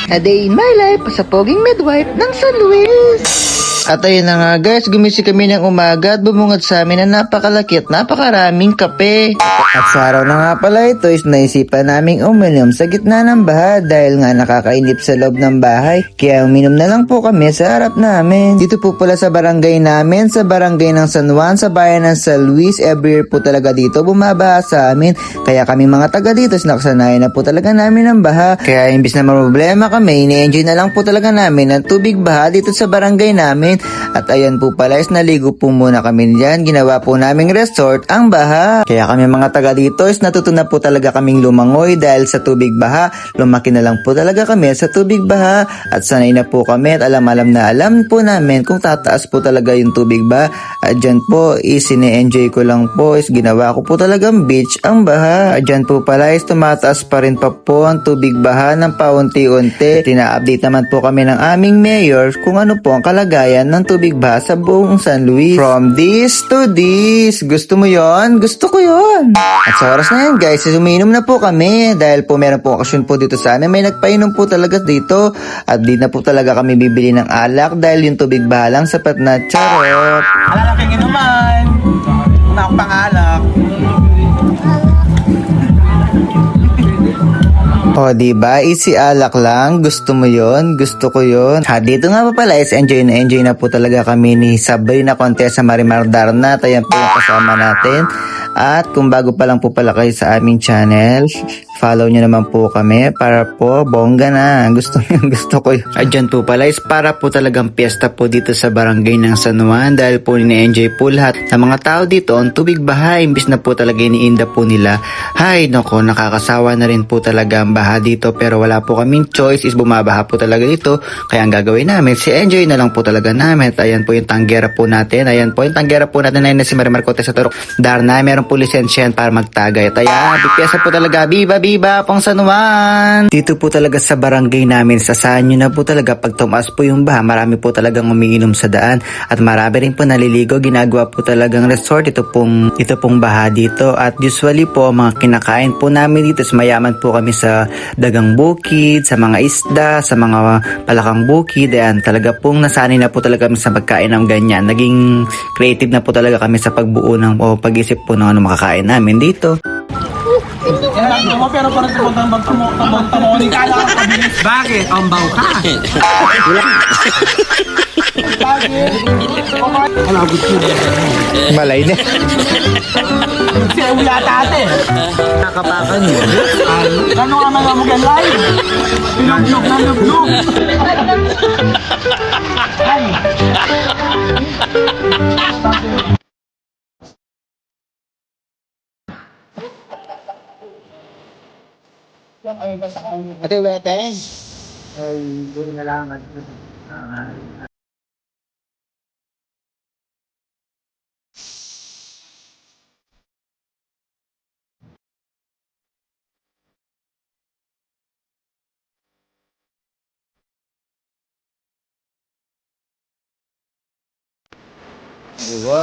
A day in my life sa poging midwife ng San Luis. At ayun na nga guys, gumising kami ng umaga at bumungad sa amin na napakalaki at napakaraming kape. At sa araw na nga pala ito is naisipan naming uminom sa gitna ng baha dahil nga nakakainip sa loob ng bahay. Kaya uminom na lang po kami sa harap namin. Dito po pala sa barangay namin, sa barangay ng San Juan, sa bayan ng San Luis, every year po talaga dito bumabaha sa amin. Kaya kami mga taga dito is nakasanayan na po talaga namin ng baha. Kaya imbis na problema kami, ini-enjoy na lang po talaga namin ang tubig baha dito sa barangay namin. At ayan po pala is naligo po muna kami dyan. Ginawa po naming resort ang baha. Kaya kami mga taga dito is natuto na po talaga kaming lumangoy dahil sa tubig baha. Lumaki na lang po talaga kami sa tubig baha. At sanay na po kami at alam na alam po namin kung tataas po talaga yung tubig baha. At dyan po is sine-enjoy ko lang po is ginawa ko po talagang beach ang baha. At dyan po pala is tumataas pa rin pa po ang tubig baha ng paunti-unti. Tina-update naman po kami ng aming mayor kung ano po ang kalagayan ng tubig baha sa buong San Luis. From this to this. Gusto mo yon? Gusto ko yon. At sa oras na yan guys, umiinom na po kami dahil po meron po okasyon po dito sa amin. May nagpainom po talaga dito at di na po talaga kami bibili ng alak dahil yung tubig baha lang sapat na. Charot. Alala kang inuman. Una akong pangalak. O diba, easy alak lang. Gusto mo yon? Gusto ko yon. Ha, dito nga pa pala is enjoy na po talaga kami ni Sabrina Contessa Marimar Darna. Ayan po yung kasama natin. At kung bago pa lang po pala kayo sa aming channel, follow nyo naman po kami para po bongga na. Gusto ko yun. At dyan po pala is para po talagang piyesta po dito sa barangay ng San Juan dahil po ni-enjoy po lahat ng mga tao dito ang tubig baha imbis na po talaga iniinda po nila. Hay nako, nakakasawa na rin po talaga ang baha dito pero wala po kaming choice is bumabaha po talaga dito. Kaya ang gagawin namin, si enjoy na lang po talaga namin. At ayan po yung tanggera po natin. Ayan po yung tanggera po natin na si Marimar Contessa Turok Darna. Meron po lisensya para magtagay. At ayan, bigpiyesa po talaga. Viva pang San Juan! Dito po talaga sa barangay namin, sasahan nyo na po talaga pag tumaas po yung baha, marami po talagang umiinom sa daan at marami rin po naliligo. Ginagawa po talagang resort ito pong baha dito at usually po mga kinakain po namin dito is mayaman po kami sa dagang bukid, sa mga isda, sa mga palakang bukid. Ayan, talaga pong nasanay na po talaga kami sa pagkain ng ganyan. Naging creative na po talaga kami sa pagbuo ng o pag-isip po ng ano makakain namin dito. Pero parang tamo ni Kala. Bakit? Ambaw ka. Bakit? Ano gusto mo? Malay na. Si Uya tate. Nakapakan yun. Ano nga mga mo gan live? Pinublog na lublog. Ate Wete? Ay, doon na lang. Diba?